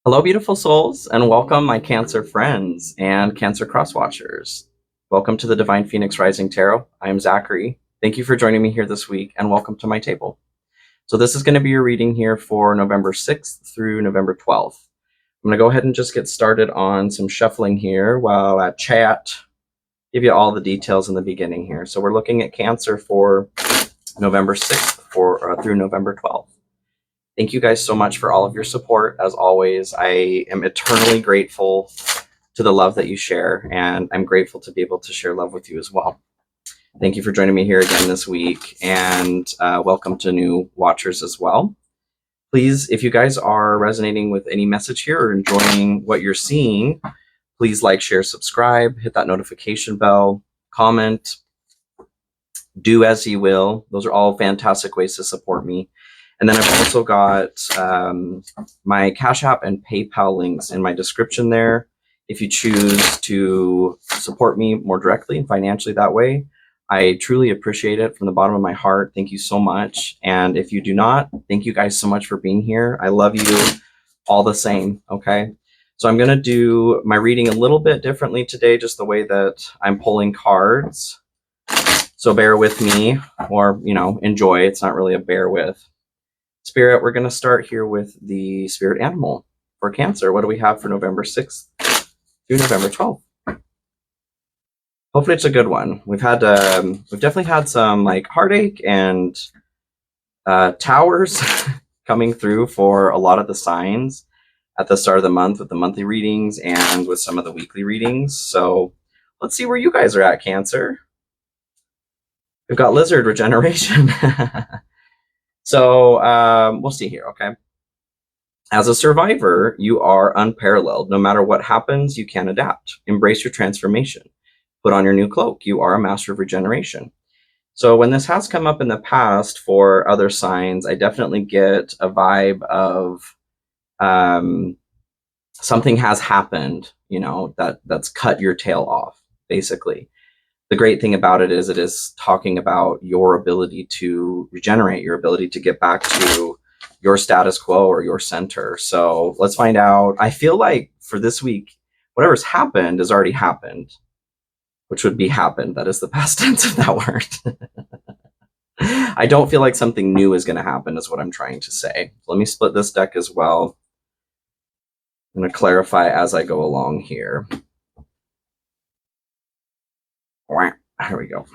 Hello, beautiful souls, and welcome, my Cancer friends and Cancer cross-watchers. Welcome to the Divine Phoenix Rising Tarot. I am Zachary. Thank you for joining me here this week, and welcome to my table. So this is going to be your reading here for November 6th through November 12th. I'm going to go ahead and just get started on some shuffling here while I chat, give you all the details in the beginning here. So we're looking at Cancer for November 6th through November 12th. Thank you guys so much for all of your support. As always, I am eternally grateful to the love that you share, and I'm grateful to be able to share love with you as well. Thank you for joining me here again this week, and welcome to new watchers as well. Please, if you guys are resonating with any message here or enjoying what you're seeing, please like, share, subscribe, hit that notification bell, comment, do as you will. Those are all fantastic ways to support me. And then I've also got my Cash App and PayPal links in my description there. If you choose to support me more directly and financially that way, I truly appreciate it from the bottom of my heart. Thank you so much. And if you do not, thank you guys so much for being here. I love you all the same, okay? So I'm going to do my reading a little bit differently today, just the way that I'm pulling cards. So bear with me, or, enjoy. It's not really a bear with. Spirit, we're going to start here with the spirit animal for Cancer. What do we have for November 6th through November 12th? Hopefully it's a good one. We've definitely had some heartache and towers coming through for a lot of the signs at the start of the month with the monthly readings and with some of the weekly readings. So let's see where you guys are at, Cancer. We've got lizard regeneration. So we'll see here, okay? As a survivor, you are unparalleled. No matter what happens, you can adapt. Embrace your transformation. Put on your new cloak. You are a master of regeneration. So when this has come up in the past for other signs, I definitely get a vibe of something has happened, that's cut your tail off, basically. The great thing about it is talking about your ability to regenerate, your ability to get back to your status quo or your center. So let's find out. I feel like for this week, whatever's happened has already happened, which would be happened. That is the past tense of that word. I don't feel like something new is going to happen is what I'm trying to say. Let me split this deck as well. I'm going to clarify as I go along here. Here we go.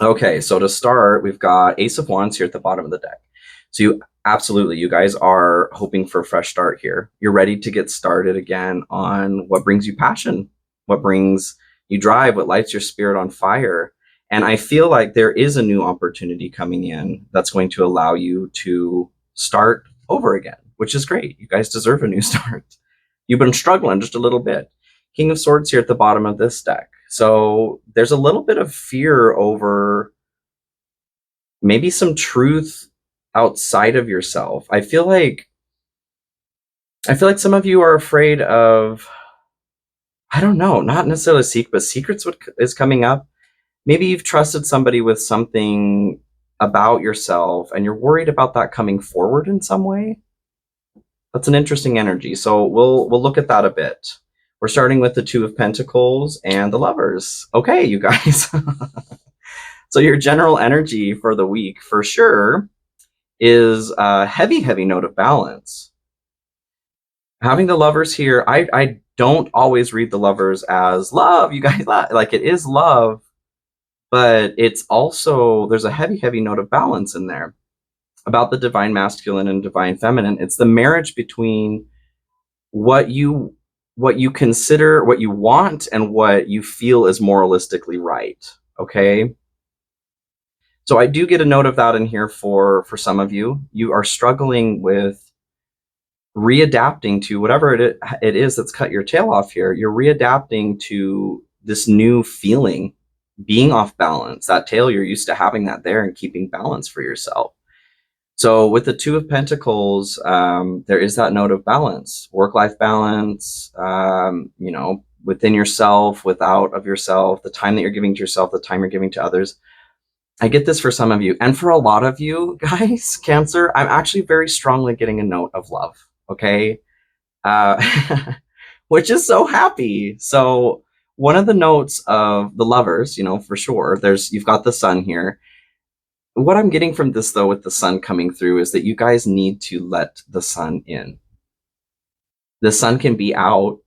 Okay, so to start, we've got Ace of Wands here at the bottom of the deck. So you guys are hoping for a fresh start here. You're ready to get started again on what brings you passion, what brings you drive, what lights your spirit on fire. And I feel like there is a new opportunity coming in that's going to allow you to start over again, which is great. You guys deserve a new start. You've been struggling just a little bit. King of Swords here at the bottom of this deck. So there's a little bit of fear over maybe some truth outside of yourself. I feel like some of you are afraid of, I don't know, not necessarily secrets is coming up. Maybe you've trusted somebody with something about yourself and you're worried about that coming forward in some way. That's an interesting energy. So we'll look at that a bit. We're starting with the Two of Pentacles and the Lovers. Okay, you guys. So your general energy for the week, for sure, is a heavy, heavy note of balance. Having the Lovers here, I don't always read the Lovers as love, you guys. Like, it is love, but it's also, there's a heavy, heavy note of balance in there about the divine masculine and divine feminine. It's the marriage between what you consider, what you want, and what you feel is moralistically right. Okay. So I do get a note of that in here for some of you. You are struggling with readapting to whatever it is that's cut your tail off here. You're readapting to this new feeling, being off balance. That tail, you're used to having that there and keeping balance for yourself. So with the Two of Pentacles, there is that note of balance, work-life balance, within yourself, without of yourself, the time that you're giving to yourself, the time you're giving to others. I get this for some of you. And for a lot of you guys, Cancer, I'm actually very strongly getting a note of love. Okay. uh, which is so happy. So one of the notes of the lovers, for sure, you've got the sun here. What I'm getting from this, though, with the sun coming through, is that you guys need to let the sun in. The sun can be out,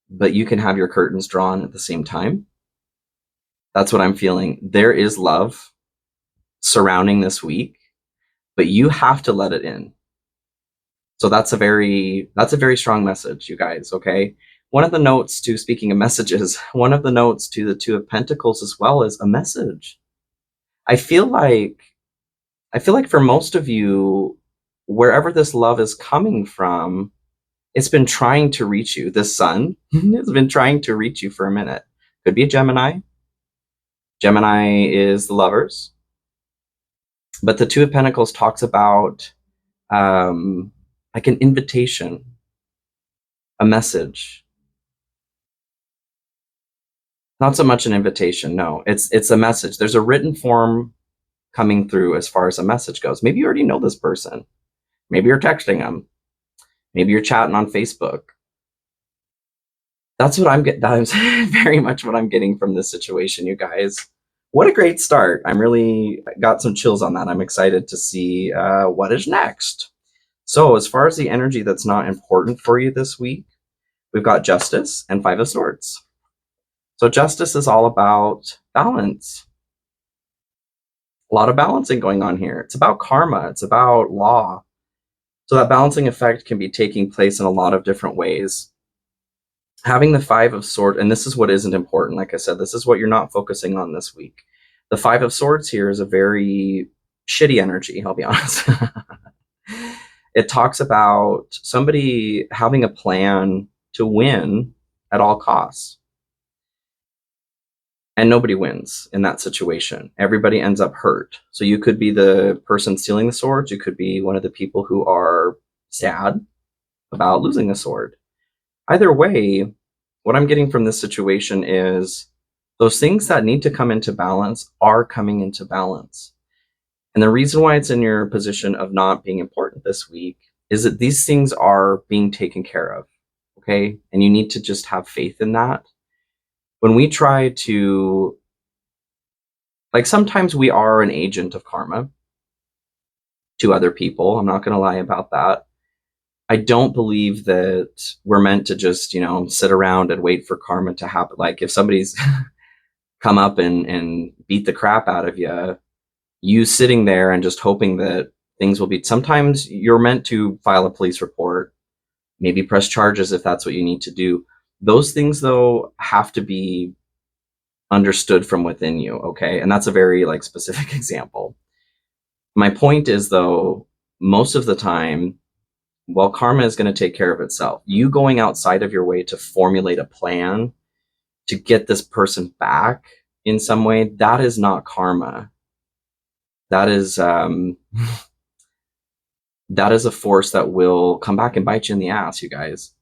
but you can have your curtains drawn at the same time. That's what I'm feeling. There is love surrounding this week, but you have to let it in. So that's a very strong message, you guys, okay? One of the notes to, speaking of messages, one of the notes to the Two of Pentacles as well is a message. I feel like for most of you, wherever this love is coming from, it's been trying to reach you. This sun has been trying to reach you for a minute. Could be a Gemini. Gemini is the lovers. But the Two of Pentacles talks about like an invitation, a message. Not so much an invitation, no. It's a message. There's a written form coming through as far as a message goes. Maybe you already know this person. Maybe you're texting them. Maybe you're chatting on Facebook. That's what I'm getting. That is very much what I'm getting from this situation, you guys. What a great start. I'm really got some chills on that. I'm excited to see what is next. So as far as the energy that's not important for you this week, we've got Justice and Five of Swords. So Justice is all about balance. A lot of balancing going on here. It's about karma. It's about law. So that balancing effect can be taking place in a lot of different ways. Having the Five of Swords, and this is what isn't important. Like I said, this is what you're not focusing on this week. The Five of Swords here is a very shitty energy, I'll be honest. It talks about somebody having a plan to win at all costs. And nobody wins in that situation. Everybody ends up hurt. So you could be the person stealing the swords. You could be one of the people who are sad about losing the sword. Either way, what I'm getting from this situation is those things that need to come into balance are coming into balance. And the reason why it's in your position of not being important this week is that these things are being taken care of, okay? And you need to just have faith in that. When we try to, like, sometimes we are an agent of karma to other people. I'm not going to lie about that. I don't believe that we're meant to just, sit around and wait for karma to happen. Like, if somebody's come up and beat the crap out of you, you sitting there and just hoping that things will be, sometimes you're meant to file a police report, maybe press charges if that's what you need to do. Those things, though, have to be understood from within you, okay? And that's a very specific example. My point is, though, most of the time, well, karma is going to take care of itself. You going outside of your way to formulate a plan to get this person back in some way, that is not karma. That is that is a force that will come back and bite you in the ass, you guys.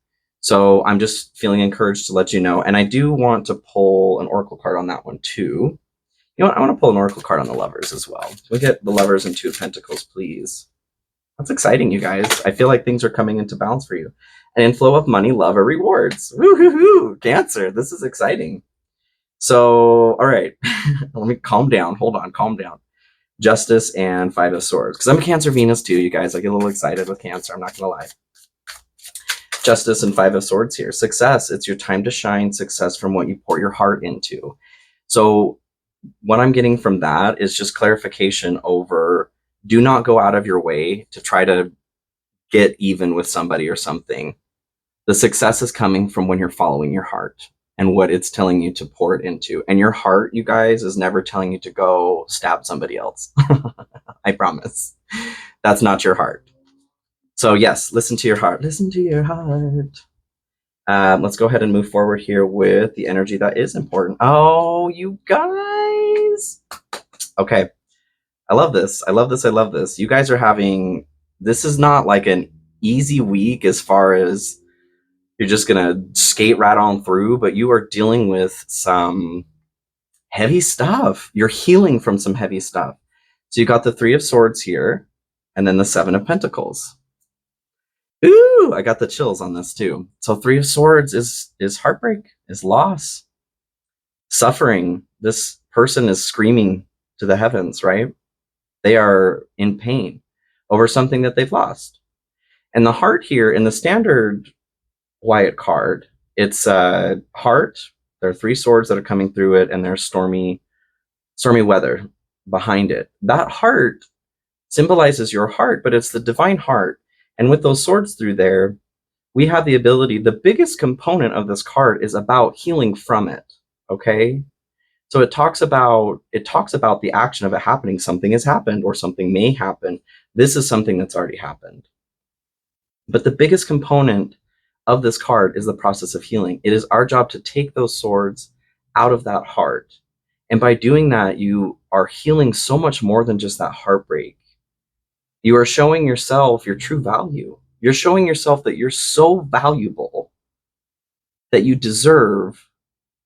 So I'm just feeling encouraged to let you know. And I do want to pull an oracle card on that one too. You know what? I want to pull an oracle card on the lovers as well. Can we get the lovers and Two of Pentacles, please? That's exciting, you guys. I feel like things are coming into balance for you. An inflow of money, love, or rewards. Woo-hoo-hoo! Cancer. This is exciting. So, all right. Let me calm down. Hold on. Calm down. Justice and Five of Swords. Because I'm a Cancer Venus too, you guys. I get a little excited with Cancer. I'm not going to lie. Justice and Five of Swords here. Success. It's your time to shine. Success from what you pour your heart into. So what I'm getting from that is just clarification over, do not go out of your way to try to get even with somebody or something. The success is coming from when you're following your heart and what it's telling you to pour it into. And your heart, you guys, is never telling you to go stab somebody else. I promise. That's not your heart. So yes, listen to your heart. Listen to your heart. Let's go ahead and move forward here with the energy that is important. Oh, you guys. Okay. I love this. I love this. I love this. You guys are having, this is not like an easy week as far as you're just going to skate right on through, but you are dealing with some heavy stuff. You're healing from some heavy stuff. So you got the Three of Swords here, and then the Seven of Pentacles. Ooh, I got the chills on this too. So Three of Swords is heartbreak, is loss, suffering. This person is screaming to the heavens, right? They are in pain over something that they've lost. And the heart here in the standard Wyatt card, it's a heart. There are three swords that are coming through it, and there's stormy weather behind it. That heart symbolizes your heart, but it's the divine heart. And with those swords through there, we have the ability, the biggest component of this card is about healing from it. Okay? So it talks about the action of it happening. Something has happened or something may happen. This is something that's already happened. But the biggest component of this card is the process of healing. It is our job to take those swords out of that heart. And by doing that, you are healing so much more than just that heartbreak. You are showing yourself your true value. You're showing yourself that you're so valuable that you deserve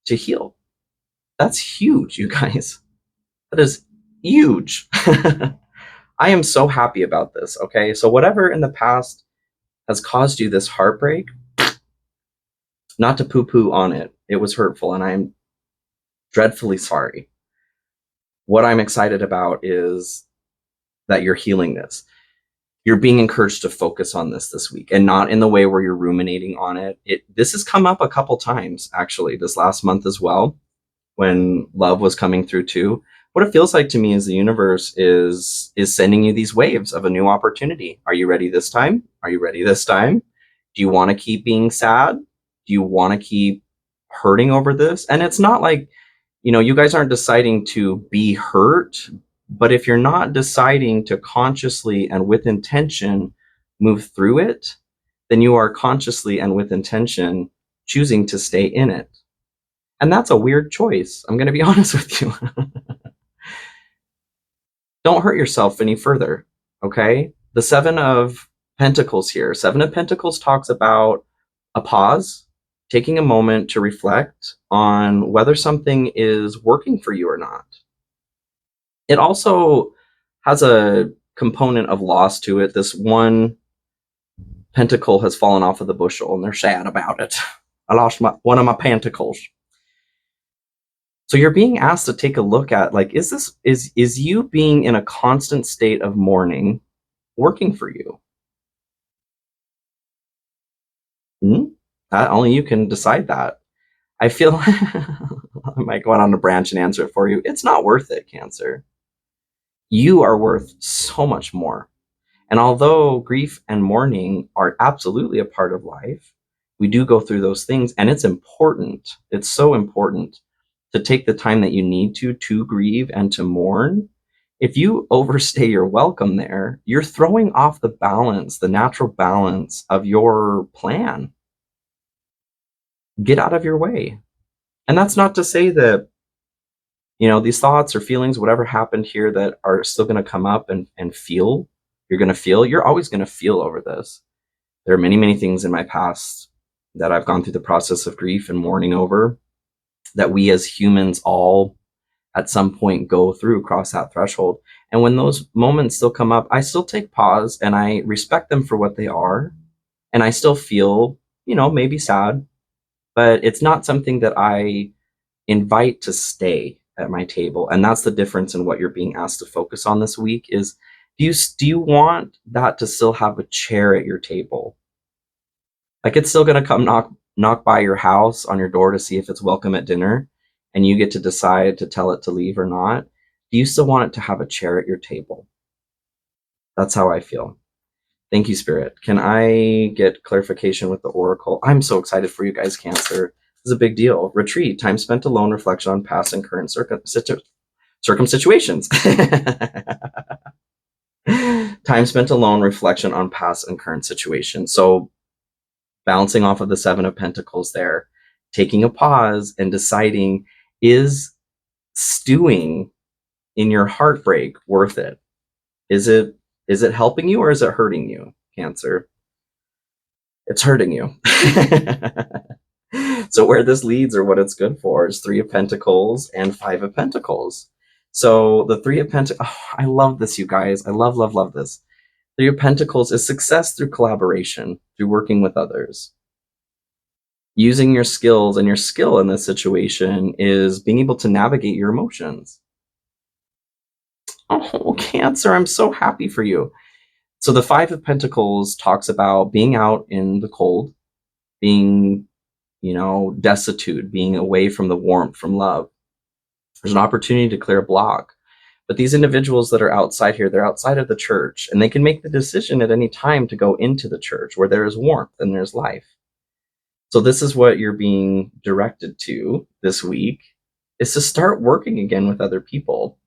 to heal. That's huge, you guys. That is huge. I am so happy about this, okay? So whatever in the past has caused you this heartbreak, not to poo-poo on it. It was hurtful, and I'm dreadfully sorry. What I'm excited about is that you're healing this. You're being encouraged to focus on this week, and not in the way where you're ruminating on it. This has come up a couple times, actually, this last month as well, when love was coming through too. What it feels like to me is the universe is sending you these waves of a new opportunity. Are you ready this time? Are you ready this time? Do you want to keep being sad? Do you want to keep hurting over this? And it's not like, you guys aren't deciding to be hurt, but if you're not deciding to consciously and with intention move through it, then you are consciously and with intention choosing to stay in it. And that's a weird choice. I'm going to be honest with you. Don't hurt yourself any further, okay? The Seven of Pentacles here. Seven of Pentacles talks about a pause, taking a moment to reflect on whether something is working for you or not. It also has a component of loss to it. This one pentacle has fallen off of the bushel, and they're sad about it. I lost one of my pentacles. So you're being asked to take a look at, like, is you being in a constant state of mourning working for you? Only you can decide that. I feel I might go out on a branch and answer it for you. It's not worth it, Cancer. You are worth so much more. And although grief and mourning are absolutely a part of life, we do go through those things, and it's important. It's so important to take the time that you need to grieve and to mourn. If you overstay your welcome there, you're throwing off the balance, the natural balance of your plan. Get out of your way. And that's not to say that, these thoughts or feelings, whatever happened here, that are still going to come up and feel. You're always going to feel over this. There are many, many things in my past that I've gone through the process of grief and mourning over, that we as humans all at some point go through, cross that threshold. And when those moments still come up, I still take pause and I respect them for what they are. And I still feel, maybe sad, but it's not something that I invite to stay at my table. And that's the difference in what you're being asked to focus on this week is, do you want that to still have a chair at your table? Like, it's still going to come knock by your house on your door to see if it's welcome at dinner, and you get to decide to tell it to leave or not. Do you still want it to have a chair at your table? That's how I feel. Thank you, Spirit. Can I get clarification with the Oracle? I'm so excited for you guys, Cancer. This is a big deal. Retreat, time spent alone, reflection on past and current situations. Time spent alone, reflection on past and current situations. So bouncing off of the Seven of Pentacles there, taking a pause and deciding, is stewing in your heartbreak worth it? Is it helping you or is it hurting you, Cancer? It's hurting you. So where this leads, or what it's good for, is Three of Pentacles and Five of Pentacles. So the Three of Pentacles, I love this, you guys. I love, love, love this. Three of Pentacles is success through collaboration, through working with others. Using your skills, and your skill in this situation is being able to navigate your emotions. Oh, Cancer, I'm so happy for you. So the Five of Pentacles talks about being out in the cold, being, destitute, being away from the warmth, from love. There's an opportunity to clear a block. But these individuals that are outside here, they're outside of the church, and they can make the decision at any time to go into the church where there is warmth and there's life. So this is what you're being directed to this week, is to start working again with other people.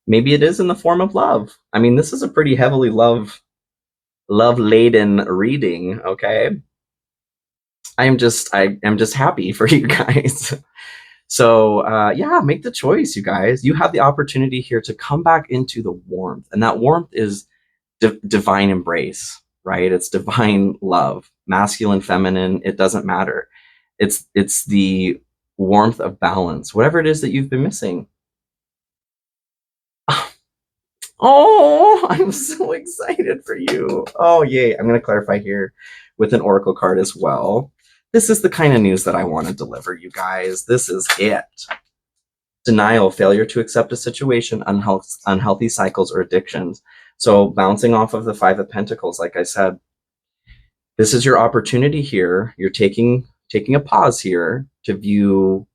Maybe it is in the form of love. I mean, this is a pretty heavily love-laden reading, okay? I am just happy for you guys. So yeah, make the choice, you guys. You have the opportunity here to come back into the warmth, and that warmth is divine embrace, right? It's divine love, masculine, feminine, it doesn't matter. It's the warmth of balance, whatever it is that you've been missing. Oh, I'm so excited for you. Oh, yay. I'm going to clarify here with an oracle card as well. This is the kind of news that I want to deliver, you guys. This is it. Denial, failure to accept a situation, unhealthy cycles or addictions. So bouncing off of the Five of Pentacles, like I said, this is your opportunity here. You're taking a pause here to view,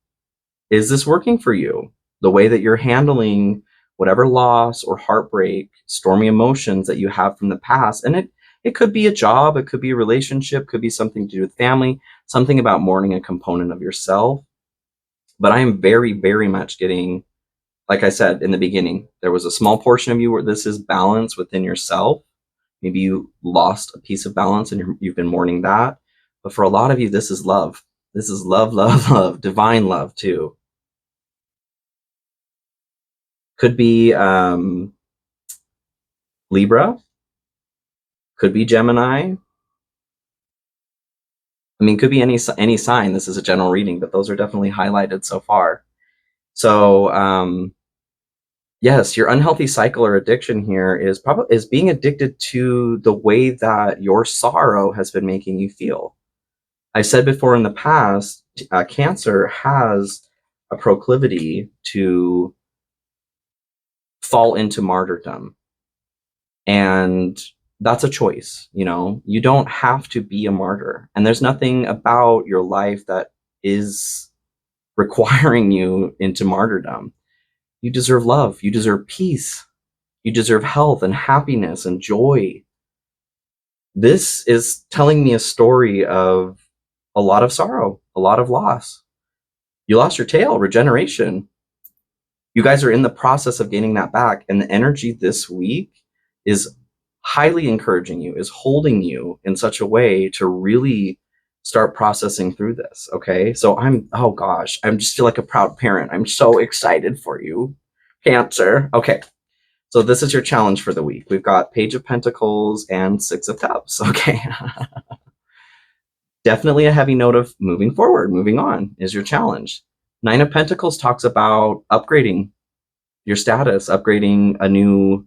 is this working for you? The way that you're handling whatever loss or heartbreak, stormy emotions that you have from the past. And it could be a job, it could be a relationship, could be something to do with family, something about mourning a component of yourself. But I am very, very much getting, like I said in the beginning, there was a small portion of you where this is balance within yourself. Maybe you lost a piece of balance and you've been mourning that. But for a lot of you, this is love. This is love, love, love, divine love too. Could be Libra. Could be Gemini. I mean, could be any sign. This is a general reading, but those are definitely highlighted so far. So yes, your unhealthy cycle or addiction here is being addicted to the way that your sorrow has been making you feel. I've said before in the past, Cancer has a proclivity to fall into martyrdom. And that's a choice, you don't have to be a martyr. And there's nothing about your life that is requiring you into martyrdom. You deserve love. You deserve peace. You deserve health and happiness and joy. This is telling me a story of a lot of sorrow, a lot of loss. You lost your tail, regeneration. You guys are in the process of gaining that back. And the energy this week is highly encouraging you, is holding you in such a way to really start processing through this. Okay. So oh gosh, I'm just feel like a proud parent. I'm so excited for you, Cancer. Okay. So this is your challenge for the week. We've got Page of Pentacles and Six of Cups. Okay. Definitely a heavy note of moving forward, moving on is your challenge. Nine of Pentacles talks about upgrading your status, upgrading a new,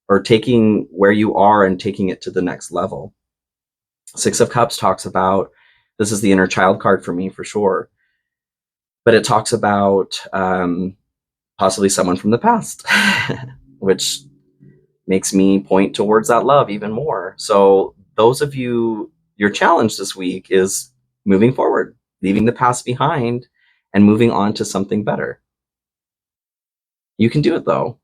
or taking where you are and taking it to the next level. Six of Cups talks about, this is the inner child card for me for sure, but it talks about possibly someone from the past, which makes me point towards that love even more. So those of you, your challenge this week is moving forward, leaving the past behind and moving on to something better. You can do it though.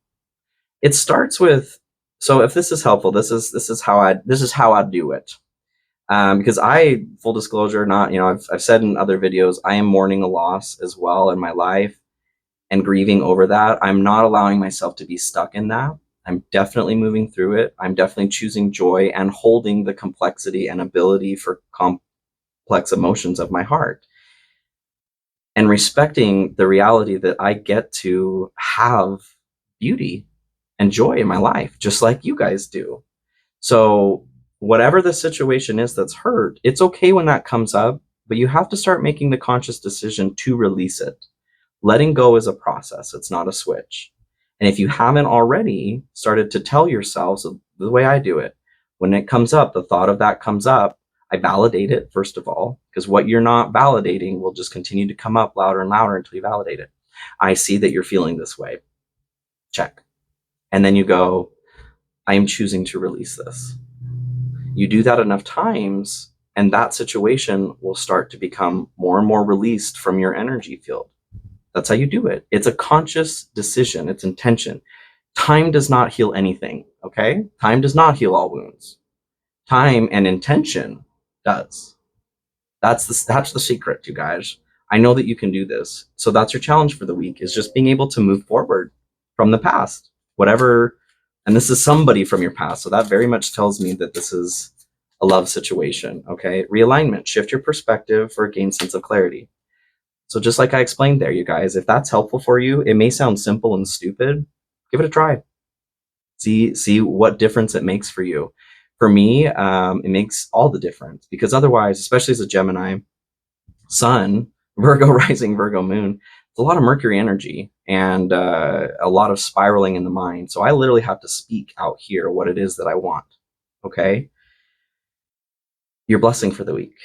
It starts with, so if this is helpful, this is how I do it. Because I, full disclosure, not, I've said in other videos, I am mourning a loss as well in my life and grieving over that. I'm not allowing myself to be stuck in that. I'm definitely moving through it. I'm definitely choosing joy and holding the complexity and ability for complex emotions of my heart, and respecting the reality that I get to have beauty and joy in my life, just like you guys do. So whatever the situation is that's hurt, it's okay when that comes up, but you have to start making the conscious decision to release it. Letting go is a process. It's not a switch. And if you haven't already started to tell yourself, so the way I do it, when it comes up, the thought of that comes up, I validate it, first of all, because what you're not validating will just continue to come up louder and louder until you validate it. I see that you're feeling this way. Check. And then you go, I am choosing to release this. You do that enough times, and that situation will start to become more and more released from your energy field. That's how you do it. It's a conscious decision. It's intention. Time does not heal anything, okay? Time does not heal all wounds. Time and intention does. That's the secret, you guys. I know that you can do this. So that's your challenge for the week, is just being able to move forward from the past. Whatever, and this is somebody from your past. So that very much tells me that this is a love situation, okay? Realignment, shift your perspective for a gained sense of clarity. So just like I explained there, you guys, if that's helpful for you, it may sound simple and stupid. Give it a try. See what difference it makes for you. For me, it makes all the difference, because otherwise, especially as a Gemini sun, Virgo rising, Virgo moon, it's a lot of Mercury energy and a lot of spiraling in the mind. So I literally have to speak out here what it is that I want. Okay. Your blessing for the week.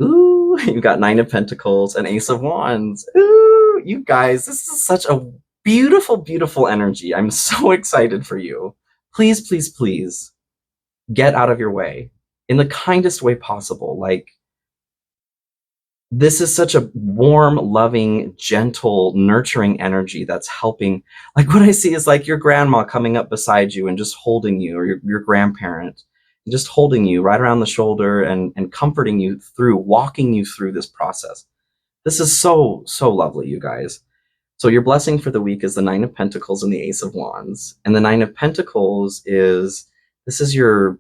Ooh, you got 9 of Pentacles and Ace of Wands. Ooh, you guys, this is such a beautiful, beautiful energy. I'm so excited for you. Please, please, please get out of your way in the kindest way possible. Like, this is such a warm, loving, gentle, nurturing energy that's helping. Like, what I see is like your grandma coming up beside you and just holding you, or your grandparent, just holding you right around the shoulder and comforting you through, walking you through this process. This is so, so lovely, you guys. So your blessing for the week is the 9 of Pentacles and the Ace of Wands. And the 9 of Pentacles is, this is your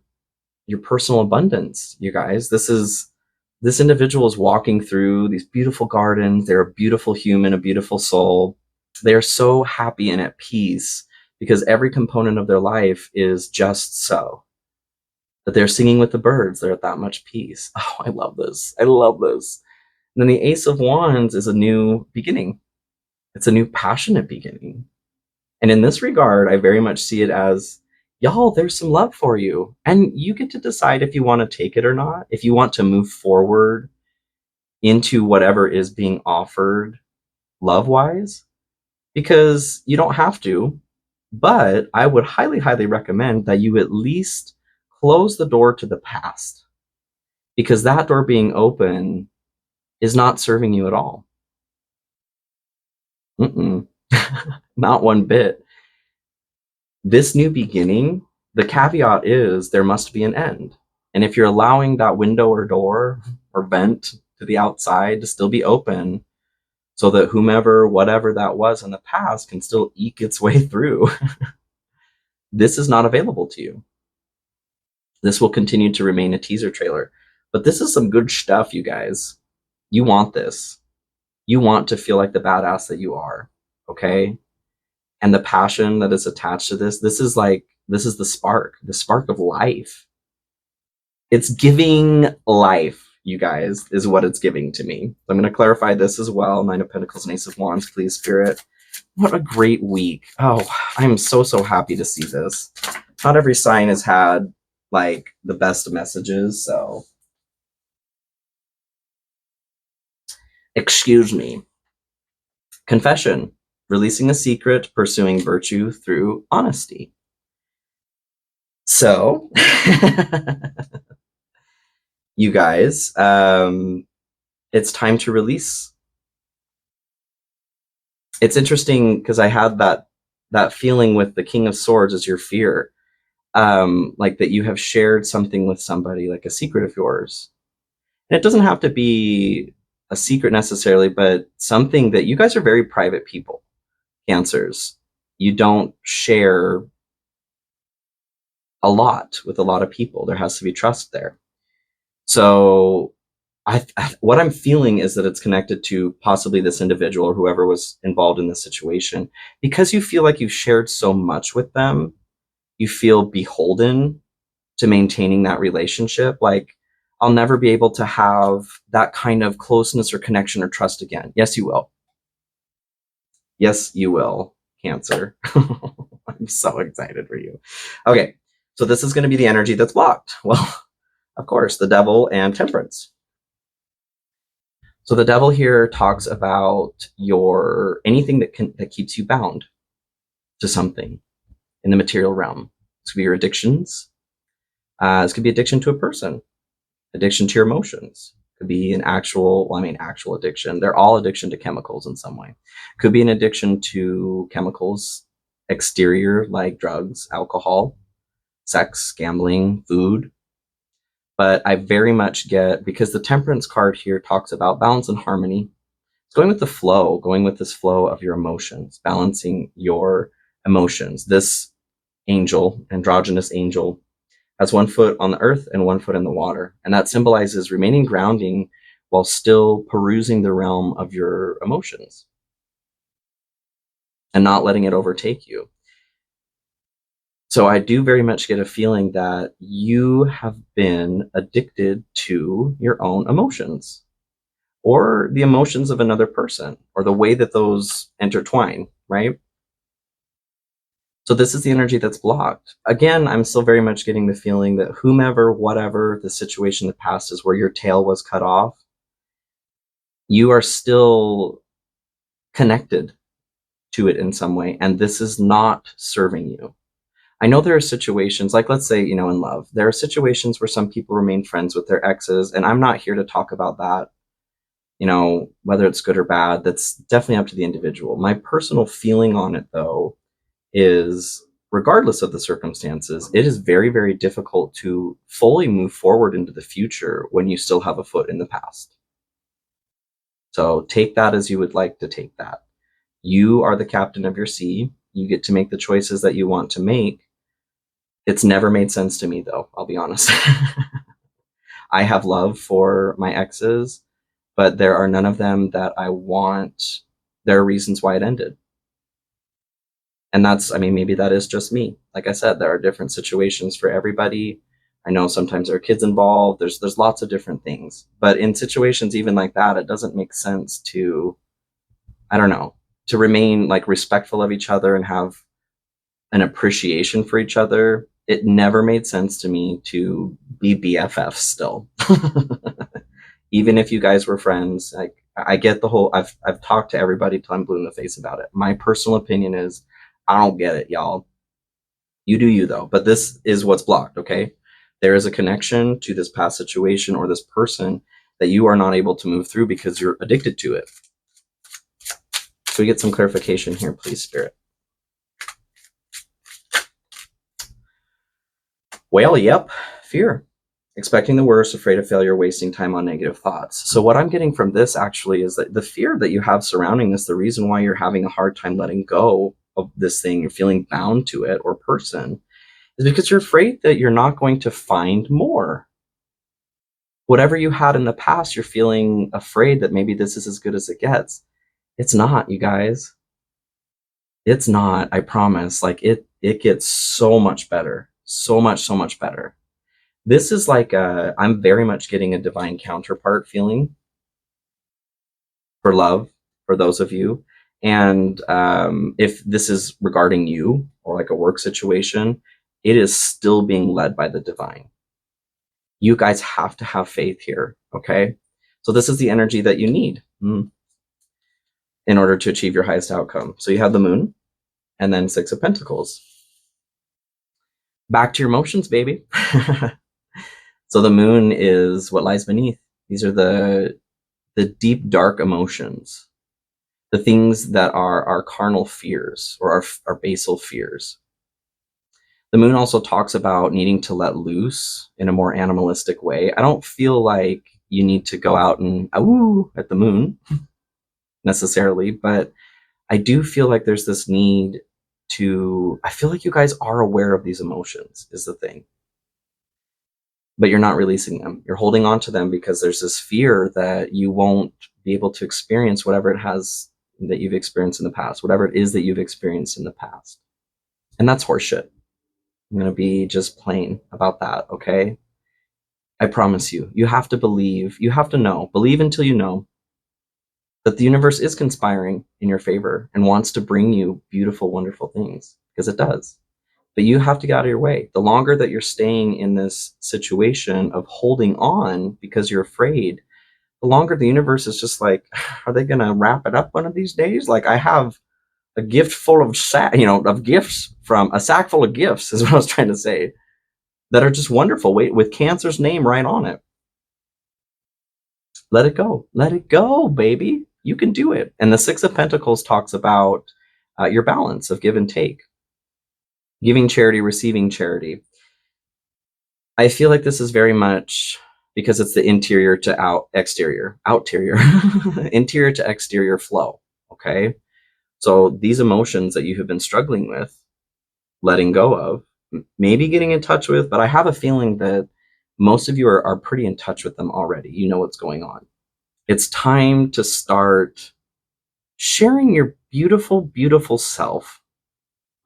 personal abundance, you guys. This individual is walking through these beautiful gardens. They're a beautiful human, a beautiful soul. They are so happy and at peace because every component of their life is just so. That they're singing with the birds. They're at that much peace. Oh, I love this. I love this. And then the Ace of Wands is a new beginning. It's a new passionate beginning. And in this regard, I very much see it as, y'all, there's some love for you. And you get to decide if you want to take it or not, if you want to move forward into whatever is being offered love-wise, because you don't have to. But I would highly, highly recommend that you at least close the door to the past, because that door being open is not serving you at all. Not one bit. This new beginning, the caveat is there must be an end. And if you're allowing that window or door or vent to the outside to still be open so that whomever, whatever that was in the past can still eke its way through, this is not available to you. This will continue to remain a teaser trailer. But this is some good stuff, you guys. You want this. You want to feel like the badass that you are, okay? And the passion that is attached to this is the spark of life. It's giving life, you guys, is what it's giving to me. So I'm going to clarify this as well. 9 of Pentacles and Ace of Wands, please, Spirit. What a great week. Oh, I'm so, so happy to see this. Not every sign has had, like, the best messages, so. Excuse me. Confession. Releasing a secret, pursuing virtue through honesty. So, you guys, it's time to release. It's interesting because I had that feeling with the King of Swords as your fear, like that you have shared something with somebody, like a secret of yours. And it doesn't have to be a secret necessarily, but something that you guys are very private people, Cancers. You don't share a lot with a lot of people. There has to be trust there. So what I'm feeling is that it's connected to possibly this individual or whoever was involved in this situation. Because you feel like you've shared so much with them, you feel beholden to maintaining that relationship. Like, I'll never be able to have that kind of closeness or connection or trust again. Yes, you will. Yes, you will, Cancer. I'm so excited for you. Okay, so this is going to be the energy that's blocked. Well, of course, the devil and temperance. So the devil here talks about your anything that keeps you bound to something in the material realm. This could be your addictions. This could be addiction to a person, addiction to your emotions. Could be an actual addiction. They're all addiction to chemicals in some way. Could be an addiction to chemicals, exterior, like drugs, alcohol, sex, gambling, food. But I very much get, because the temperance card here talks about balance and harmony. It's going with the flow, going with this flow of your emotions, balancing your emotions. This angel, androgynous angel, has 1 foot on the earth and 1 foot in the water. And that symbolizes remaining grounding while still perusing the realm of your emotions and not letting it overtake you. So I do very much get a feeling that you have been addicted to your own emotions or the emotions of another person or the way that those intertwine, right? So this is the energy that's blocked. Again, I'm still very much getting the feeling that whomever, whatever the situation in the past is where your tail was cut off, you are still connected to it in some way, and this is not serving you. I know there are situations, like let's say, in love, there are situations where some people remain friends with their exes, and I'm not here to talk about that, whether it's good or bad. That's definitely up to the individual. My personal feeling on it, though, is regardless of the circumstances, it is very, very difficult to fully move forward into the future when you still have a foot in the past. So take that as you would like to take that. You are the captain of your sea. You get to make the choices that you want to make. It's never made sense to me, though, I'll be honest. I have love for my exes, but there are none of them that I want. There are reasons why it ended. And maybe that is just me. Like I said, there are different situations for everybody. I know sometimes there are kids involved. There's lots of different things. But in situations even like that, it doesn't make sense to, to remain like respectful of each other and have an appreciation for each other. It never made sense to me to be BFFs still. Even if you guys were friends, like I get the whole, I've talked to everybody till I'm blue in the face about it. My personal opinion is, I don't get it, y'all. You do you, though. But this is what's blocked, okay? There is a connection to this past situation or this person that you are not able to move through because you're addicted to it. So we get some clarification here, please, Spirit. Well, yep, fear. Expecting the worst, afraid of failure, wasting time on negative thoughts. So what I'm getting from this actually is that the fear that you have surrounding this, the reason why you're having a hard time letting go of this thing, you're feeling bound to it or person, is because you're afraid that you're not going to find more. Whatever you had in the past, you're feeling afraid that maybe this is as good as it gets. It's not, you guys. It's not, I promise. Like it gets so much better. So much better. This is like I'm very much getting a divine counterpart feeling for love, for those of you. And if this is regarding you or like a work situation, it is still being led by the divine. You guys have to have faith here, okay? So this is the energy that you need in order to achieve your highest outcome. So you have the moon and then 6 of Pentacles. Back to your emotions, baby. So the moon is what lies beneath. These are the deep, dark emotions, the things that are our carnal fears or our basal fears. The moon also talks about needing to let loose in a more animalistic way. I don't feel like you need to go out and ooh at the moon necessarily, but I do feel like there's this need to, I feel like you guys are aware of these emotions is the thing, but you're not releasing them. You're holding on to them because there's this fear that you won't be able to experience whatever it has that you've experienced in the past, whatever it is that you've experienced in the past. And that's horseshit. I'm going to be just plain about that, okay? I promise you, you have to believe, you have to know, believe until you know. that the universe is conspiring in your favor and wants to bring you beautiful, wonderful things, because it does. But you have to get out of your way. The longer that you're staying in this situation of holding on because you're afraid, the longer the universe is just like, are they going to wrap it up one of these days? Like, I have a gift full of of gifts, from a sack full of gifts is what I was trying to say, that are just wonderful. Wait, with Cancer's name right on it. Let it go. Let it go, baby. You can do it. And the Six of Pentacles talks about your balance of give and take, giving charity, receiving charity. I feel like this is very much because it's the interior to exterior, interior to exterior flow. Okay. So these emotions that you have been struggling with, letting go of, maybe getting in touch with, but I have a feeling that most of you are pretty in touch with them already. You know what's going on. It's time to start sharing your beautiful, beautiful self.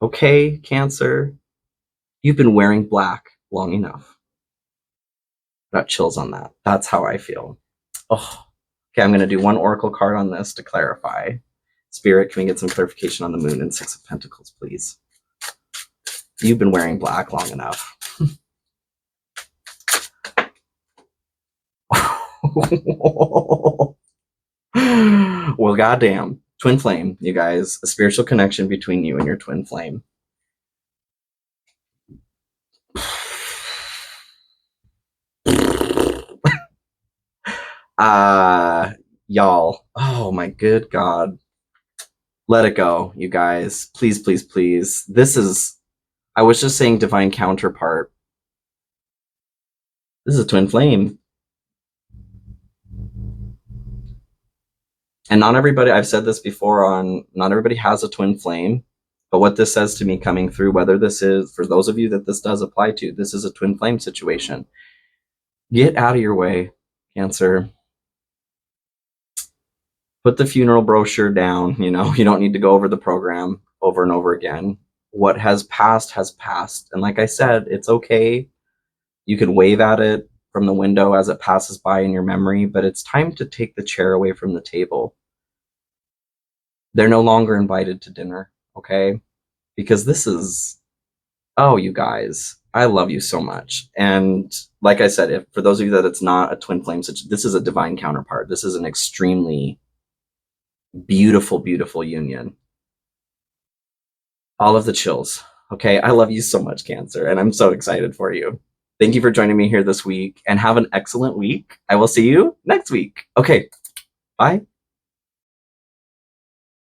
Okay, Cancer? You've been wearing black long enough. Got chills on that. That's how I feel. Oh, okay, I'm going to do one oracle card on this to clarify. Spirit, can we get some clarification on the moon and Six of Pentacles, please? You've been wearing black long enough. Well, goddamn. Twin flame, you guys. A spiritual connection between you and your twin flame. Y'all. Oh my good God. Let it go, you guys. Please, please, please. I was just saying divine counterpart. This is a twin flame. And not everybody, I've said this before not everybody has a twin flame, but what this says to me coming through, whether this is, for those of you that this does apply to, this is a twin flame situation. Get out of your way, Cancer. Put the funeral brochure down. You don't need to go over the program over and over again. What has passed has passed. And like I said, it's okay. You can wave at it from the window as it passes by in your memory, but it's time to take the chair away from the table. They're no longer invited to dinner, okay? Because oh, you guys, I love you so much. And like I said, for those of you that it's not a twin flame, this is a divine counterpart. This is an extremely beautiful, beautiful union. All of the chills. Okay, I love you so much, Cancer, and I'm so excited for you. Thank you for joining me here this week, and have an excellent week. I will see you next week. Okay, bye.